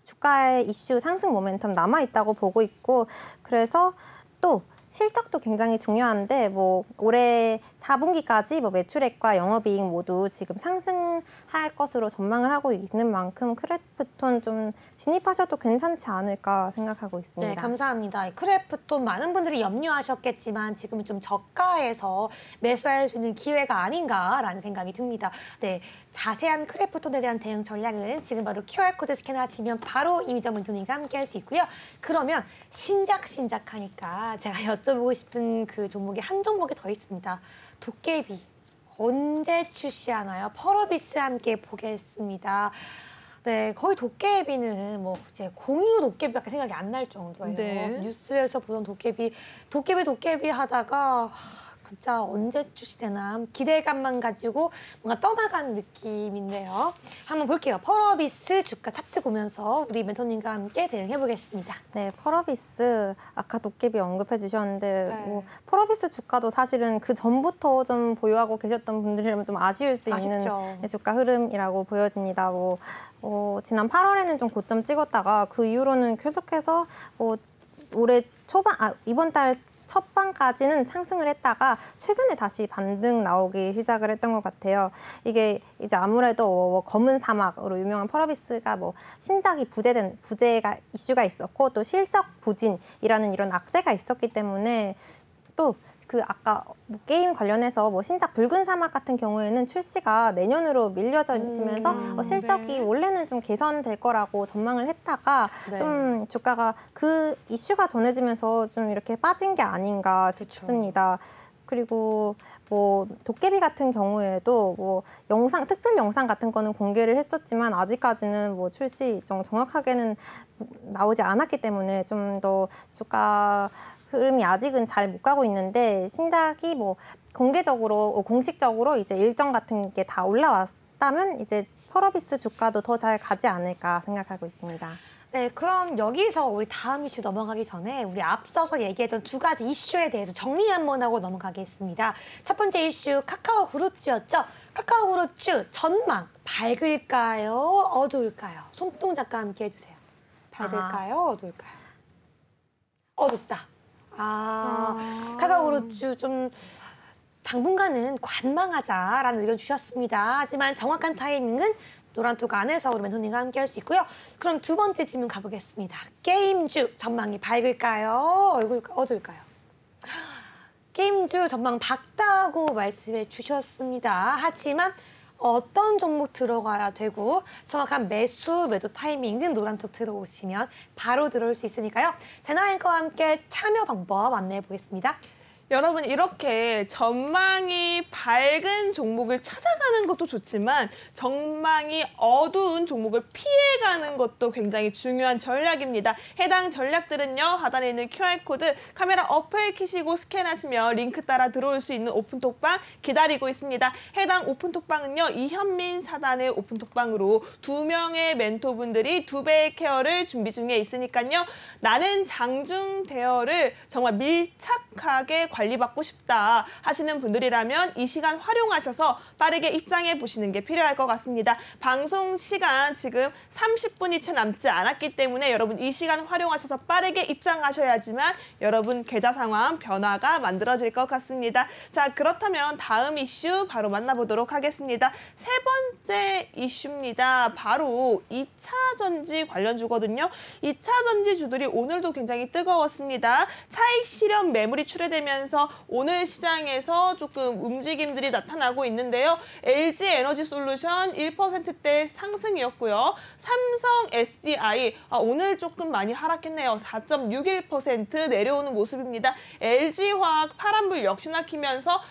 주가의 이슈 상승 모멘텀 남아 있다고 보고 있고 그래서 또 실적도 굉장히 중요한데 뭐 올해 4분기까지 뭐 매출액과 영업이익 모두 지금 상승할 것으로 전망을 하고 있는 만큼 크래프톤 좀 진입하셔도 괜찮지 않을까 생각하고 있습니다. 네, 감사합니다. 크래프톤 많은 분들이 염려하셨겠지만 지금은 좀 저가에서 매수할 수 있는 기회가 아닌가라는 생각이 듭니다. 네, 자세한 크래프톤에 대한 대응 전략은 지금 바로 QR코드 스캔하시면 바로 이미정 멘토님과 함께 할 수 있고요. 그러면 신작 하니까 제가 여쭤보고 싶은 그 종목이 한 종목이 더 있습니다. 도깨비 언제 출시하나요? 펄어비스 함께 보겠습니다. 네, 거의 도깨비는 뭐 이제 공유 도깨비밖에 생각이 안 날 정도예요. 네. 뉴스에서 보던 도깨비 하다가 진짜 언제 출시되나 기대감만 가지고 뭔가 떠나간 느낌인데요. 한번 볼게요. 펄어비스 주가 차트 보면서 우리 멘토님과 함께 대응해 보겠습니다. 네, 펄어비스 아까 도깨비 언급해 주셨는데 네. 뭐 펄어비스 주가도 사실은 그 전부터 좀 보유하고 계셨던 분들이라면 좀 아쉬울 수 있는 아쉽죠. 주가 흐름이라고 보여집니다. 지난 8월에는 좀 고점 찍었다가 그 이후로는 계속해서 올해 이번 달 첫반까지는 상승을 했다가 최근에 다시 반등 나오기 시작을 했던 것 같아요. 이게 이제 아무래도 검은 사막으로 유명한 펄어비스가 신작이 부재가 이슈가 있었고 또 실적 부진이라는 이런 악재가 있었기 때문에 또 아까 게임 관련해서 신작 붉은 사막 같은 경우에는 출시가 내년으로 밀려지면서 실적이 네. 원래는 좀 개선될 거라고 전망을 했다가 네. 좀 주가가 그 이슈가 전해지면서 좀 이렇게 빠진 게 아닌가 싶습니다. 그리고 도깨비 같은 경우에도 특별 영상 같은 거는 공개를 했었지만 아직까지는 출시 일정 정확하게는 나오지 않았기 때문에 좀 더 주가 흐름이 아직은 잘 못 가고 있는데 신작이 공식적으로 이제 일정 같은 게 다 올라왔다면 이제 펄어비스 주가도 더 잘 가지 않을까 생각하고 있습니다. 네, 그럼 여기서 우리 다음 이슈 넘어가기 전에 우리 앞서서 얘기했던 두 가지 이슈에 대해서 정리 한번 하고 넘어가겠습니다. 첫 번째 이슈 카카오 그룹주였죠. 카카오 그룹주 전망 밝을까요? 어두울까요? 손동 작가 함께 해주세요. 밝을까요? 어두울까요? 어둡다. 카카오그룹주 좀 당분간은 관망하자라는 의견 주셨습니다. 하지만 정확한 타이밍은 노란톡 안에서 우리 멘토님과 함께 할 수 있고요. 그럼 두 번째 질문 가보겠습니다. 게임주 전망이 밝을까요? 어두울까요? 게임주 전망 밝다고 말씀해 주셨습니다. 하지만 어떤 종목 들어가야 되고 정확한 매도 타이밍은 노란톡 들어오시면 바로 들어올 수 있으니까요. 제나인과 함께 참여 방법 안내해 보겠습니다. 여러분 이렇게 전망이 밝은 종목을 찾아가는 것도 좋지만 전망이 어두운 종목을 피해가는 것도 굉장히 중요한 전략입니다. 해당 전략들은요. 하단에 있는 QR코드 카메라 어플 키시고 스캔하시면 링크 따라 들어올 수 있는 오픈톡방 기다리고 있습니다. 해당 오픈톡방은요. 이현민 사단의 오픈톡방으로 2명의 멘토분들이 2배의 케어를 준비 중에 있으니까요. 나는 장중 대여를 정말 밀착하게 관리받고 싶다 하시는 분들이라면 이 시간 활용하셔서 빠르게 입장해 보시는 게 필요할 것 같습니다. 방송 시간 지금 30분이 채 남지 않았기 때문에 여러분 이 시간 활용하셔서 빠르게 입장하셔야지만 여러분 계좌 상황 변화가 만들어질 것 같습니다. 자, 그렇다면 다음 이슈 바로 만나보도록 하겠습니다. 세 번째 이슈입니다. 바로 2차 전지 관련주거든요. 2차 전지주들이 오늘도 굉장히 뜨거웠습니다. 차익 실현 매물이 출회되면서 오늘 시장에서 조금 움직임들이 나타나고 있는데요. LG 에너지 솔루션 1%대 상승이었고요. 삼성 SDI 오늘 조금 많이 하락했네요. 4.61% 내려오는 모습입니다. LG화학 파란불 역시나 키면서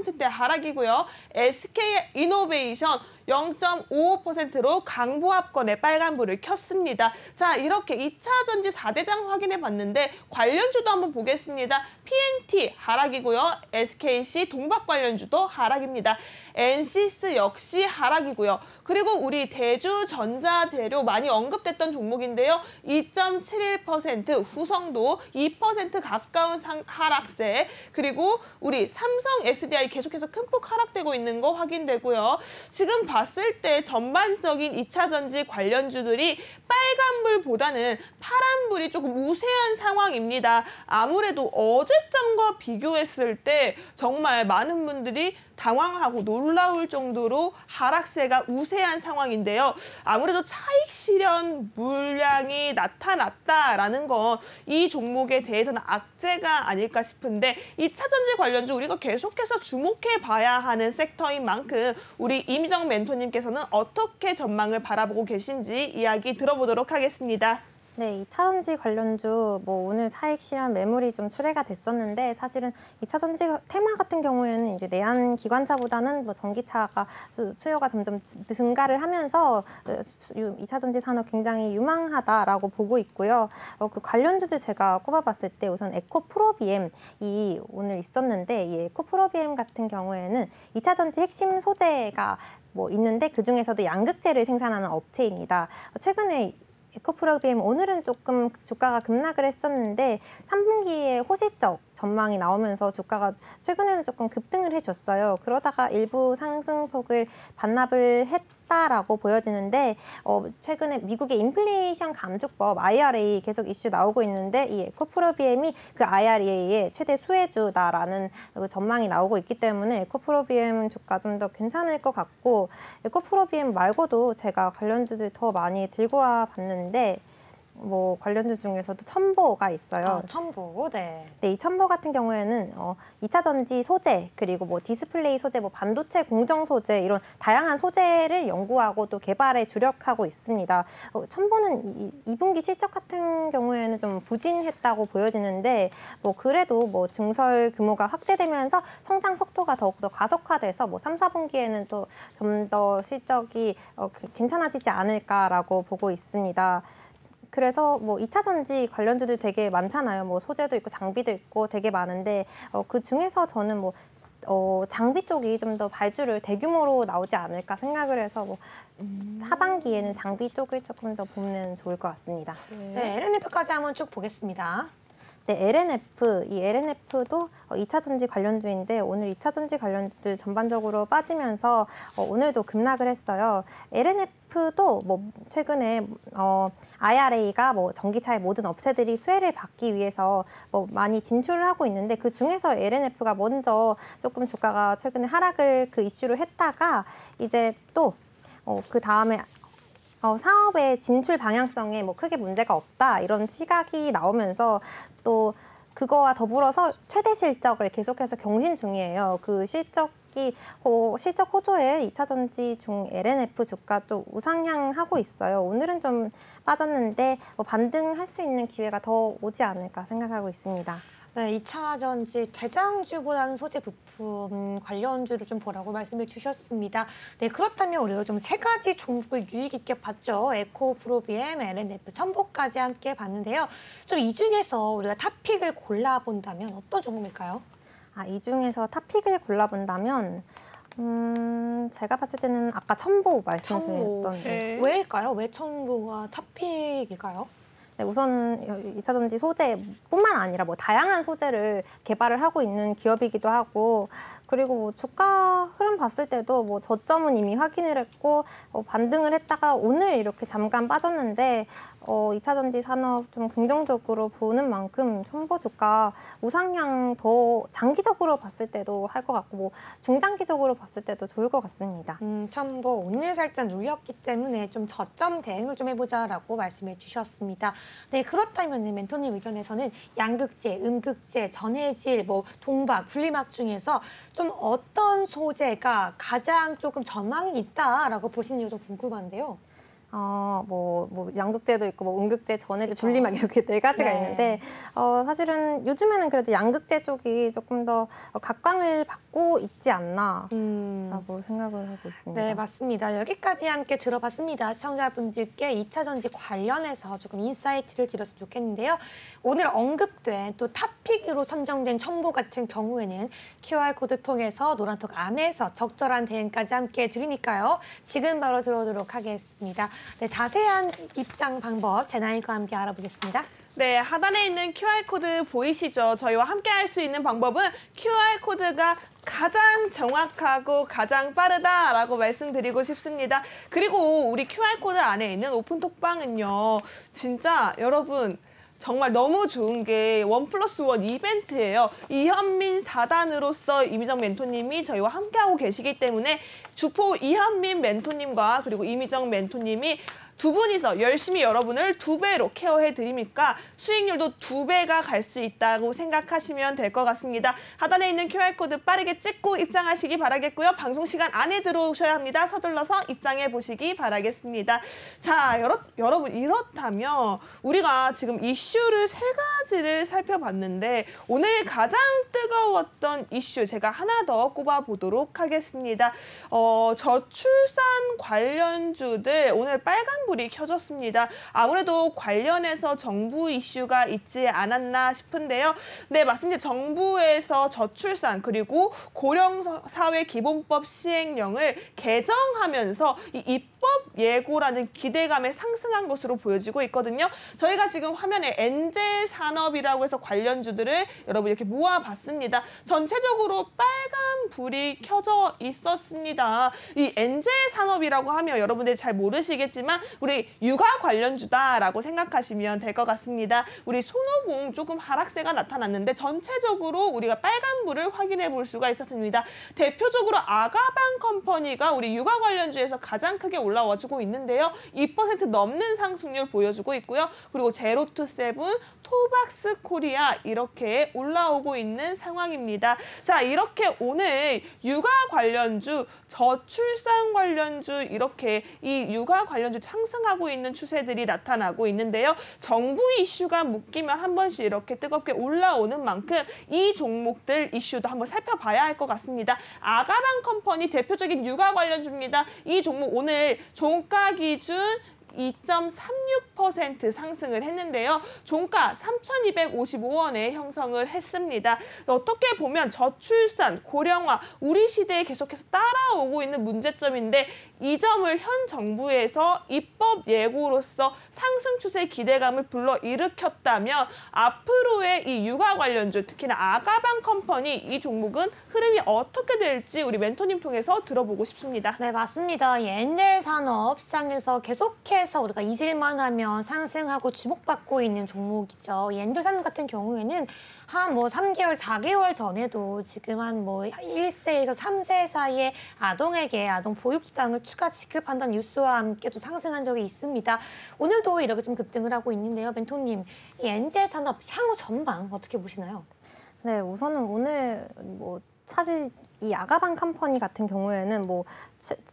3%대 하락이고요. SK 이노베이션 0.55%로 강보합권에 빨간불을 켰습니다. 자, 이렇게 2차 전지 4대장 확인해 봤는데 관련주도 한번 보겠습니다. PNT 하락이고요. SKC 동박 관련주도 하락입니다. NC스 역시 하락이고요. 그리고 우리 대주전자재료 많이 언급됐던 종목인데요. 2.71% 후성도 2% 가까운 하락세 그리고 우리 삼성 SDI 계속해서 큰 폭 하락되고 있는 거 확인되고요. 지금 봤을 때 전반적인 2차 전지 관련주들이 빨간불보다는 파란불이 조금 우세한 상황입니다. 아무래도 어제장과 비교했을 때 정말 많은 분들이 당황하고 놀라울 정도로 하락세가 우세한 상황인데요. 아무래도 차익 실현 물량이 나타났다라는 건 이 종목에 대해서는 악재가 아닐까 싶은데 2차 전지 관련주 우리가 계속해서 주목해 봐야 하는 섹터인 만큼 우리 이미정 멘토님께서는 어떻게 전망을 바라보고 계신지 이야기 들어보도록 하겠습니다. 네, 2차 전지 관련주 오늘 차익 실현 매물이 좀 출회가 됐었는데 사실은 2차 전지 테마 같은 경우에는 이제 내한 기관차보다는 전기차가 수요가 점점 증가를 하면서 2차 전지 산업 굉장히 유망하다라고 보고 있고요. 그 관련주들 제가 꼽아봤을 때 우선 에코프로비엠이 오늘 있었는데 이 에코프로비엠 같은 경우에는 2차 전지 핵심 소재가 있는데 그 중에서도 양극재를 생산하는 업체입니다. 최근에 에코프로비엠 오늘은 조금 주가가 급락을 했었는데 3분기에 호시적 전망이 나오면서 주가가 최근에는 조금 급등을 해줬어요. 그러다가 일부 상승폭을 반납을 했다라고 보여지는데 최근에 미국의 인플레이션 감축법 IRA 계속 이슈 나오고 있는데 이 에코프로비엠이 그 IRA의 최대 수혜주다라는 전망이 나오고 있기 때문에 에코프로비엠은 주가 좀 더 괜찮을 것 같고 에코프로비엠 말고도 제가 관련주들 더 많이 들고 와 봤는데 관련주 중에서도 첨보가 있어요. 첨보, 네. 네, 이 첨보 같은 경우에는 2차 전지 소재, 그리고 디스플레이 소재, 반도체 공정 소재 이런 다양한 소재를 연구하고 또 개발에 주력하고 있습니다. 첨보는 2분기 실적 같은 경우에는 좀 부진했다고 보여지는데 그래도 증설 규모가 확대되면서 성장 속도가 더욱더 가속화돼서 3, 4분기에는 또 좀 더 실적이 괜찮아지지 않을까라고 보고 있습니다. 그래서 2차 전지 관련주들 되게 많잖아요. 소재도 있고 장비도 있고 되게 많은데 그 중에서 저는 장비 쪽이 좀 더 발주를 대규모로 나오지 않을까 생각을 해서 하반기에는 장비 쪽을 조금 더 보면 좋을 것 같습니다. 네, LNF까지 한번 쭉 보겠습니다. 네, LNF, 이 LNF도 2차 전지 관련주인데 오늘 2차 전지 관련주들 전반적으로 빠지면서 오늘도 급락을 했어요. LNF도 뭐 최근에 IRA가 뭐 전기차의 모든 업체들이 수혜를 받기 위해서 뭐 많이 진출을 하고 있는데 그 중에서 LNF가 먼저 조금 주가가 최근에 하락을 그 이슈로 했다가 이제 또 그 다음에 사업의 진출 방향성에 뭐 크게 문제가 없다 이런 시각이 나오면서 또 그거와 더불어서 최대 실적을 계속해서 경신 중이에요. 그 실적이 실적 호조에 2차 전지 중 LNF 주가도 우상향하고 있어요. 오늘은 좀 빠졌는데 반등할 수 있는 기회가 더 오지 않을까 생각하고 있습니다. 네, 2차 전지 대장주보다는 소재 부품 관련주를 좀 보라고 말씀을 주셨습니다. 네, 그렇다면 우리가 좀 세 가지 종목을 유익 있게 봤죠. 에코, 프로비엠, LNF, 첨보까지 함께 봤는데요. 좀 이 중에서 우리가 탑픽을 골라본다면 어떤 종목일까요? 이 중에서 탑픽을 골라본다면 제가 봤을 때는 아까 첨보 말씀드렸던 네. 왜일까요? 왜 첨보가 탑픽일까요? 네, 우선은 2차 전지 소재뿐만 아니라 뭐 다양한 소재를 개발을 하고 있는 기업이기도 하고 그리고 뭐 주가 흐름 봤을 때도 뭐 저점은 이미 확인을 했고 반등을 했다가 오늘 이렇게 잠깐 빠졌는데 2차 전지 산업 좀 긍정적으로 보는 만큼 첨보 주가 우상향 더 장기적으로 봤을 때도 할 것 같고 뭐 중장기적으로 봤을 때도 좋을 것 같습니다. 첨보 오늘 살짝 눌렸기 때문에 좀 저점 대응을 좀 해보자라고 말씀해 주셨습니다. 네, 그렇다면 멘토님 의견에서는 양극재, 음극재, 전해질, 뭐 동박, 분리막 중에서 좀 어떤 소재가 가장 조금 전망이 있다라고 보시는지 좀 궁금한데요. 뭐 양극재도 있고 뭐 음극재, 전해질, 그쵸. 분리막 이렇게 네 가지가 네. 있는데 사실은 요즘에는 그래도 양극재 쪽이 조금 더 각광을 받고 있지 않나라고 생각을 하고 있습니다. 네, 맞습니다. 여기까지 함께 들어봤습니다. 시청자분들께 2차 전지 관련해서 조금 인사이트를 드렸으면 좋겠는데요. 오늘 언급된 또 탑픽으로 선정된 첨보 같은 경우에는 QR코드 통해서 노란톡 안에서 적절한 대응까지 함께 드리니까요. 지금 바로 들어오도록 하겠습니다. 네, 자세한 입장 방법 제나이과 함께 알아보겠습니다. 네, 하단에 있는 QR코드 보이시죠? 저희와 함께 할 수 있는 방법은 QR코드가 가장 정확하고 가장 빠르다라고 말씀드리고 싶습니다. 그리고 우리 QR코드 안에 있는 오픈톡방은요. 진짜 여러분 정말 너무 좋은 게 1+1 이벤트예요. 이현민 4단으로서 이미정 멘토님이 저희와 함께하고 계시기 때문에 주포 이현민 멘토님과 그리고 이미정 멘토님이 두 분이서 열심히 여러분을 2배로 케어해 드리니까 수익률도 2배가 갈 수 있다고 생각하시면 될 것 같습니다. 하단에 있는 QR코드 빠르게 찍고 입장하시기 바라겠고요. 방송 시간 안에 들어오셔야 합니다. 서둘러서 입장해 보시기 바라겠습니다. 자, 여러분 이렇다면 우리가 지금 이슈를 세 가지를 살펴봤는데 오늘 가장 뜨거웠던 이슈 제가 하나 더 꼽아보도록 하겠습니다. 저출산 관련주들 오늘 빨간불이 켜졌습니다. 아무래도 관련해서 정부 이슈가 있지 않았나 싶은데요. 네, 맞습니다. 정부에서 저출산 그리고 고령사회기본법 시행령을 개정하면서 이 입법 예고라는 기대감에 상승한 것으로 보여지고 있거든요. 저희가 지금 화면에 엔젤 산업이라고 해서 관련주들을 여러분 이렇게 모아봤습니다. 전체적으로 빨간 불이 켜져 있었습니다. 이 엔젤 산업이라고 하면 여러분들이 잘 모르시겠지만 우리 육아 관련주다라고 생각하시면 될 것 같습니다. 우리 손오공 조금 하락세가 나타났는데 전체적으로 우리가 빨간불을 확인해 볼 수가 있었습니다. 대표적으로 아가방 컴퍼니가 우리 육아 관련주에서 가장 크게 올라와주고 있는데요. 2% 넘는 상승률 보여주고 있고요. 그리고 제로투세븐, 토박스 코리아 이렇게 올라오고 있는 상황입니다. 자, 이렇게 오늘 육아 관련주, 저출산 관련주 이렇게 이 육아 관련주 상승하고 있는 추세들이 나타나고 있는데요. 정부 이슈가 묶이면 한 번씩 이렇게 뜨겁게 올라오는 만큼 이 종목들 이슈도 한번 살펴봐야 할 것 같습니다. 아가방 컴퍼니 대표적인 육아 관련주입니다. 이 종목 오늘 종가 기준 2.36% 상승을 했는데요. 종가 3,255원에 형성을 했습니다. 어떻게 보면 저출산, 고령화, 우리 시대에 계속해서 따라오고 있는 문제점인데 이 점을 현 정부에서 입법 예고로서 상승 추세 기대감을 불러일으켰다면 앞으로의 이 육아 관련주, 특히나 아가방 컴퍼니 이 종목은 흐름이 어떻게 될지 우리 멘토님 통해서 들어보고 싶습니다. 네, 맞습니다. 이 엔젤 산업 시장에서 계속해서 우리가 잊을만 하면 상승하고 주목받고 있는 종목이죠. 이 엔젤 산업 같은 경우에는 한 3개월, 4개월 전에도 지금 한 1세에서 3세 사이에 아동에게 아동 보육수당을 추가 지급한다는 뉴스와 함께 또 상승한 적이 있습니다. 오늘도 이렇게 좀 급등을 하고 있는데요. 멘토님, 이 엔젤 산업 향후 전망 어떻게 보시나요? 네, 우선은 오늘 사실 이 아가방 컴퍼니 같은 경우에는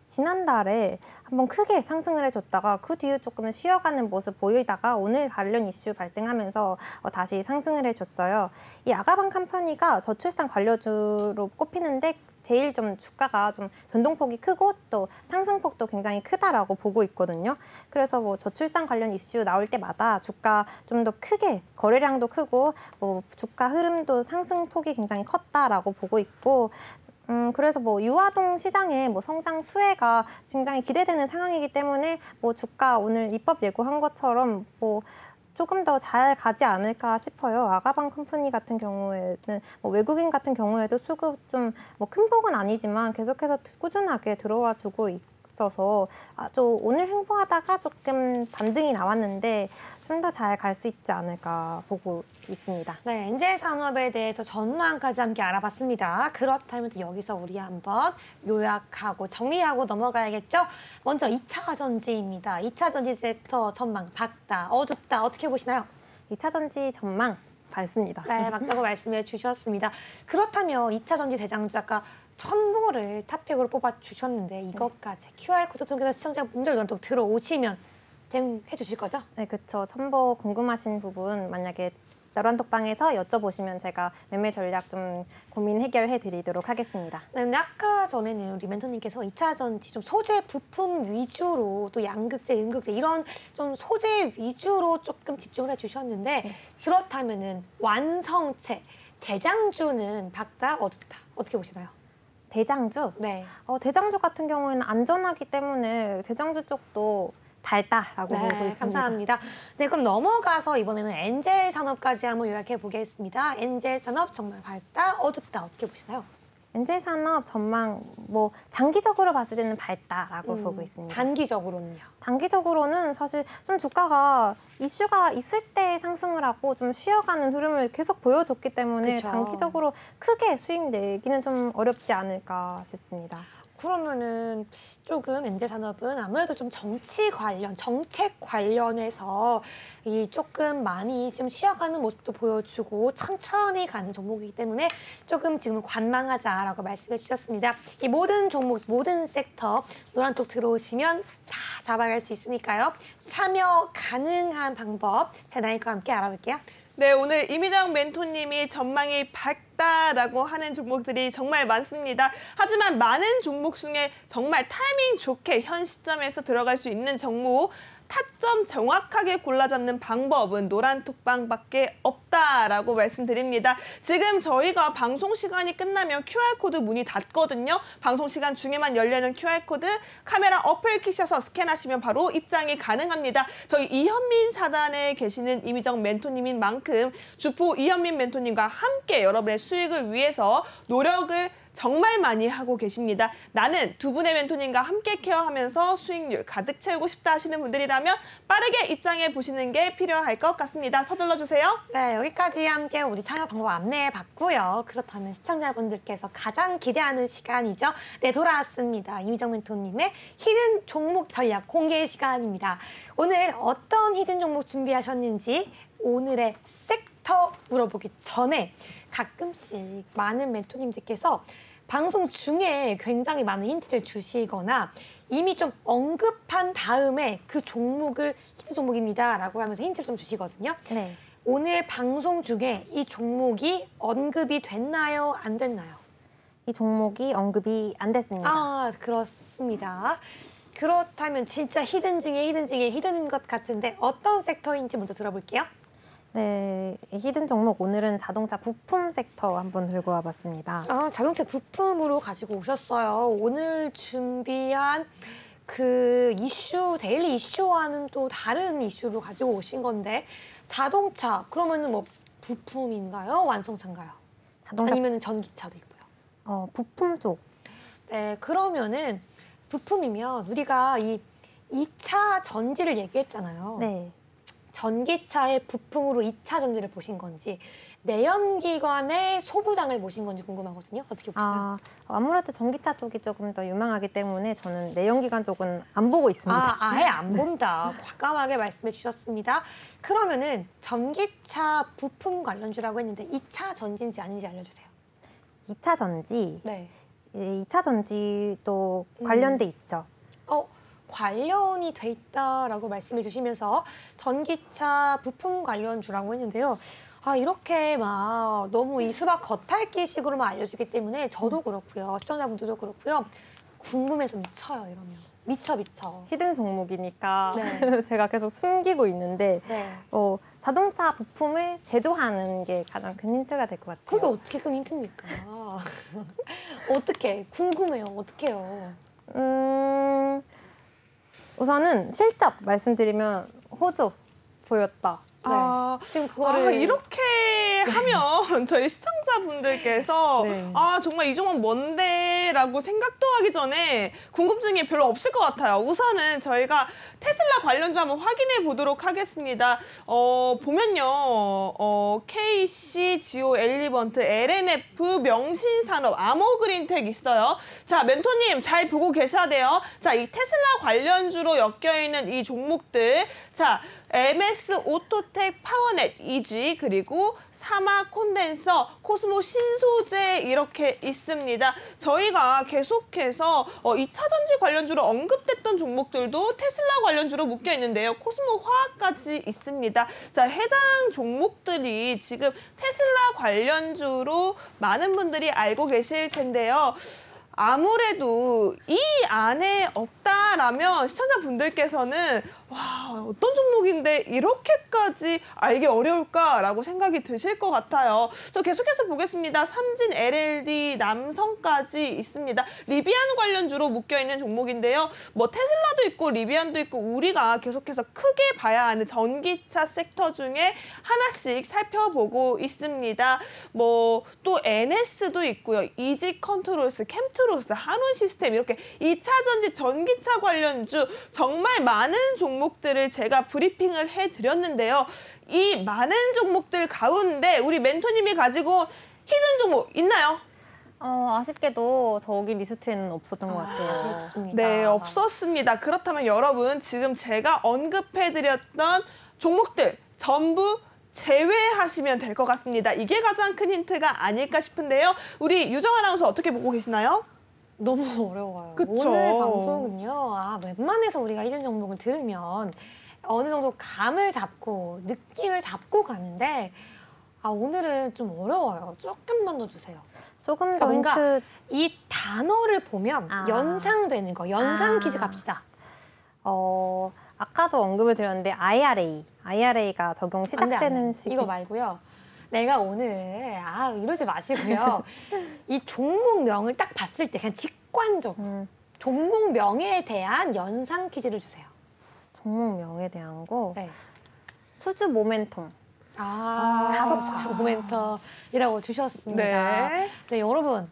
지난달에 한번 크게 상승을 해줬다가 그 뒤에 조금 쉬어가는 모습 보이다가 오늘 관련 이슈 발생하면서 다시 상승을 해줬어요. 이 아가방 컴퍼니가 저출산 관련주로 꼽히는데 제일 좀 주가가 좀 변동폭이 크고 또 상승폭도 굉장히 크다라고 보고 있거든요. 그래서 저출산 관련 이슈 나올 때마다 주가 좀 더 크게 거래량도 크고 주가 흐름도 상승폭이 굉장히 컸다라고 보고 있고 그래서 유아동 시장의 성장 수혜가 굉장히 기대되는 상황이기 때문에 주가 오늘 입법 예고한 것처럼 조금 더 잘 가지 않을까 싶어요. 아가방 컴퍼니 같은 경우에는 외국인 같은 경우에도 수급 좀 큰 폭은 아니지만 계속해서 꾸준하게 들어와 주고 있어서 아주 오늘 횡보하다가 조금 반등이 나왔는데 좀 더 잘 갈 수 있지 않을까 보고 있습니다. 네, 엔젤 산업에 대해서 전망까지 함께 알아봤습니다. 그렇다면 또 여기서 우리 한번 요약하고 정리하고 넘어가야겠죠? 먼저 2차 전지입니다. 2차 전지 섹터 전망 밝다, 어둡다 어떻게 보시나요? 2차 전지 전망 밝습니다. 네, 맞다고 말씀해 주셨습니다. 그렇다면 2차 전지 대장주 아까 첨보를 탑픽으로 뽑아주셨는데 이것까지 QR코드 통해서 시청자분들 또 들어오시면 대응해 주실 거죠? 네, 그렇죠. 첨보 궁금하신 부분 만약에 너란톡방에서 여쭤보시면 제가 매매 전략 좀 고민 해결해 드리도록 하겠습니다. 네, 아까 전에는 우리 멘토님께서 2차 전지 좀 소재 부품 위주로 또 양극재, 음극재 이런 좀 소재 위주로 조금 집중을 해주셨는데 그렇다면은 완성체, 대장주는 밝다, 어둡다 어떻게 보시나요? 대장주? 네. 대장주 같은 경우에는 안전하기 때문에 대장주 쪽도 밝다라고 보고 있습니다. 감사합니다. 네, 그럼 넘어가서 이번에는 엔젤 산업까지 한번 요약해 보겠습니다. 엔젤 산업 정말 밝다, 어둡다 어떻게 보시나요? 엔젤 산업 전망 장기적으로 봤을 때는 밝다라고 보고 있습니다. 단기적으로는요? 단기적으로는 사실 좀 주가가 이슈가 있을 때 상승을 하고 좀 쉬어가는 흐름을 계속 보여줬기 때문에 그쵸. 단기적으로 크게 수익 내기는 좀 어렵지 않을까 싶습니다. 그러면은 조금 엔젤 산업은 아무래도 좀 정치 관련, 정책 관련해서 이 조금 많이 좀 쉬어가는 모습도 보여주고 천천히 가는 종목이기 때문에 조금 지금 관망하자라고 말씀해 주셨습니다. 이 모든 종목, 모든 섹터 노란톡 들어오시면 다 잡아갈 수 있으니까요. 참여 가능한 방법 제나이과 함께 알아볼게요. 네, 오늘 이미정 멘토님이 전망이 밝다라고 하는 종목들이 정말 많습니다. 하지만 많은 종목 중에 정말 타이밍 좋게 현 시점에서 들어갈 수 있는 종목, 타점 정확하게 골라잡는 방법은 노란톡방밖에 없다라고 말씀드립니다. 지금 저희가 방송 시간이 끝나면 QR코드 문이 닫거든요. 방송 시간 중에만 열려있는 QR코드 카메라 어플 키셔서 스캔하시면 바로 입장이 가능합니다. 저희 이현민 사단에 계시는 이미정 멘토님인 만큼 주포 이현민 멘토님과 함께 여러분의 수익을 위해서 노력을 정말 많이 하고 계십니다. 나는 두 분의 멘토님과 함께 케어하면서 수익률 가득 채우고 싶다 하시는 분들이라면 빠르게 입장해 보시는 게 필요할 것 같습니다. 서둘러 주세요. 네, 여기까지 함께 우리 참여 방법 안내해 봤고요. 그렇다면 시청자분들께서 가장 기대하는 시간이죠. 네, 돌아왔습니다. 이미정 멘토님의 히든 종목 전략 공개 시간입니다. 오늘 어떤 히든 종목 준비하셨는지 오늘의 섹터 물어보기 전에 가끔씩 많은 멘토님들께서 방송 중에 굉장히 많은 힌트를 주시거나 이미 좀 언급한 다음에 그 종목을 히트 종목입니다 라고 하면서 힌트를 좀 주시거든요. 네. 오늘 방송 중에 이 종목이 언급이 됐나요? 안 됐나요? 이 종목이 언급이 안 됐습니다. 아, 그렇습니다. 그렇다면 진짜 히든 중에 히든 중에 히든인 것 같은데 어떤 섹터인지 먼저 들어볼게요. 네, 히든 종목 오늘은 자동차 부품 섹터 한번 들고 와봤습니다. 아, 자동차 부품으로 가지고 오셨어요. 오늘 준비한 그 이슈, 데일리 이슈와는 또 다른 이슈로 가지고 오신 건데 자동차, 그러면은 뭐 부품인가요? 완성차인가요? 자동차 아니면 전기차도 있고요. 부품 쪽. 네, 그러면은 부품이면 우리가 이 2차 전지를 얘기했잖아요. 네. 전기차의 부품으로 2차 전지를 보신 건지 내연기관의 소부장을 보신 건지 궁금하거든요. 어떻게 보시나요? 아무래도 전기차 쪽이 조금 더 유망하기 때문에 저는 내연기관 쪽은 안 보고 있습니다. 아예 안 본다. 과감하게 말씀해 주셨습니다. 그러면은 전기차 부품 관련주라고 했는데 2차 전지인지 아닌지 알려주세요. 2차 전지, 네. 2차 전지도 관련돼 있죠. 관련이 돼 있다라고 말씀해 주시면서 전기차 부품 관련주라고 했는데요. 아, 이렇게 막 너무 이 수박 겉핥기식으로만 알려주기 때문에 저도 그렇고요. 시청자분들도 그렇고요. 궁금해서 미쳐요, 이러면. 미쳐. 히든 종목이니까 네. 제가 계속 숨기고 있는데 네. 자동차 부품을 제조하는 게 가장 큰 힌트가 될 것 같아요. 그게 어떻게 큰 힌트입니까? 어떻게? 궁금해요. 어떻게요? 우선은 실적 말씀드리면 호조 보였다. 네. 지금 그거를 이렇게 하면 저희 시청자분들께서 네. 정말 이 종목 뭔데? 라고 생각도 하기 전에 궁금증이 별로 없을 것 같아요. 우선은 저희가 테슬라 관련주 한번 확인해 보도록 하겠습니다. 보면요. KC, 지오, 엘리번트, LNF, 명신산업, 아모그린텍 있어요. 자, 멘토님 잘 보고 계셔야 돼요. 자, 이 테슬라 관련주로 엮여있는 이 종목들. 자, MS 오토텍, 파워넷, EG, 그리고 사마 콘덴서, 코스모 신소재 이렇게 있습니다. 저희가 계속해서 2차 전지 관련주로 언급됐던 종목들도 테슬라 관련주로 묶여 있는데요. 코스모 화학까지 있습니다. 자, 해당 종목들이 지금 테슬라 관련주로 많은 분들이 알고 계실 텐데요. 아무래도 이 안에 없다라면 시청자분들께서는 와, 어떤 종목인데 이렇게까지 알기 어려울까라고 생각이 드실 것 같아요. 저 계속해서 보겠습니다. 삼진, LLD, 남성까지 있습니다. 리비안 관련주로 묶여있는 종목인데요. 뭐 테슬라도 있고 리비안도 있고 우리가 계속해서 크게 봐야 하는 전기차 섹터 중에 하나씩 살펴보고 있습니다. 뭐 또 NS도 있고요. 이지 컨트롤스, 캠트로스, 한온 시스템 이렇게 2차 전지 전기차 관련주 정말 많은 종목들을 제가 브리핑을 해드렸는데요. 이 많은 종목들 가운데 우리 멘토님이 가지고 히든 종목 있나요? 아쉽게도 저기 리스트에는 없었던 것 같아요. 아쉽습니다. 네, 없었습니다. 그렇다면 여러분 지금 제가 언급해드렸던 종목들 전부 제외하시면 될 것 같습니다. 이게 가장 큰 힌트가 아닐까 싶은데요. 우리 유정 아나운서 어떻게 보고 계시나요? 너무 어려워요. 그쵸? 오늘 방송은요. 웬만해서 우리가 이런 종목을 들으면 어느 정도 감을 잡고 느낌을 잡고 가는데 오늘은 좀 어려워요. 조금만 더 주세요. 조금 더 뭔가 힌트. 이 단어를 보면 연상되는 거, 연상 퀴즈 갑시다. 아까도 언급을 드렸는데 IRA가 적용 안 돼. 시작되는 시기. 이거 말고요. 내가 오늘 이러지 마시고요. 이 종목명을 딱 봤을 때 그냥 직관적으로 종목명에 대한 연상 퀴즈를 주세요. 종목명에 대한 거. 네. 수주 모멘텀. 다섯 수 모멘텀이라고 주셨습니다. 네. 네, 여러분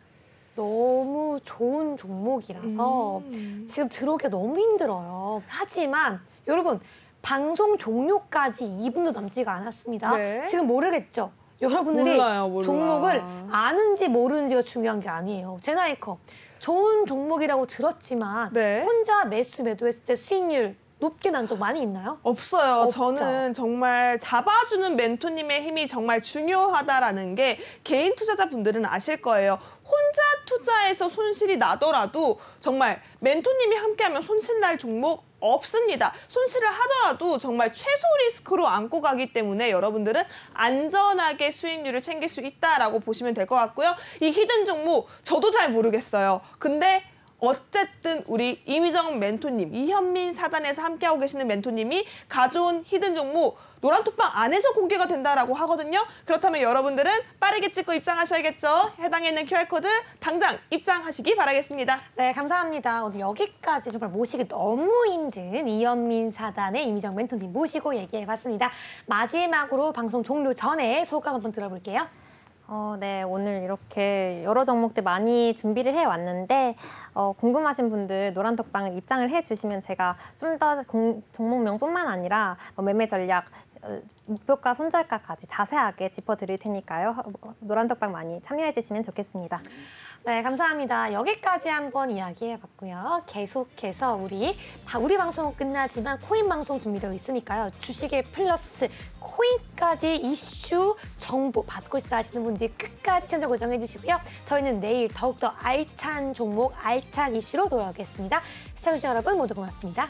너무 좋은 종목이라서 지금 들어오기가 너무 힘들어요. 하지만 여러분 방송 종료까지 2분도 남지가 않았습니다. 네. 지금 모르겠죠? 여러분들이 몰라요. 종목을 아는지 모르는지가 중요한 게 아니에요. 제나이커 좋은 종목이라고 들었지만 네. 혼자 매수 매도했을 때 수익률 높게 난 적 많이 있나요? 없어요. 없죠. 저는 정말 잡아주는 멘토님의 힘이 정말 중요하다라는 게 개인 투자자분들은 아실 거예요. 혼자 투자해서 손실이 나더라도 정말 멘토님이 함께하면 손실 날 종목 없습니다. 손실을 하더라도 정말 최소 리스크로 안고 가기 때문에 여러분들은 안전하게 수익률을 챙길 수 있다라고 보시면 될 것 같고요. 이 히든 종목 저도 잘 모르겠어요. 근데 어쨌든 우리 이미정 멘토님, 이현민 사단에서 함께하고 계시는 멘토님이 가져온 히든 종목 노란톡방 안에서 공개가 된다라고 하거든요. 그렇다면 여러분들은 빠르게 찍고 입장하셔야겠죠. 해당에 있는 QR코드 당장 입장하시기 바라겠습니다. 네, 감사합니다. 오늘 여기까지 정말 모시기 너무 힘든 이현민 사단의 이미정 멘토님 모시고 얘기해봤습니다. 마지막으로 방송 종료 전에 소감 한번 들어볼게요. 네, 오늘 이렇게 여러 종목들 많이 준비를 해왔는데 궁금하신 분들 노란톡방을 입장을 해주시면 제가 좀 더 종목명뿐만 아니라 매매 전략, 목표가, 손절가까지 자세하게 짚어드릴 테니까요. 노란톡방 많이 참여해주시면 좋겠습니다. 네, 감사합니다. 여기까지 한번 이야기해봤고요. 계속해서 우리 방송은 끝나지만 코인 방송 준비되어 있으니까요. 주식에 플러스 코인까지 이슈 정보 받고 싶다 하시는 분들 끝까지 시청자 고정해 주시고요. 저희는 내일 더욱더 알찬 종목, 알찬 이슈로 돌아오겠습니다. 시청자 여러분 모두 고맙습니다.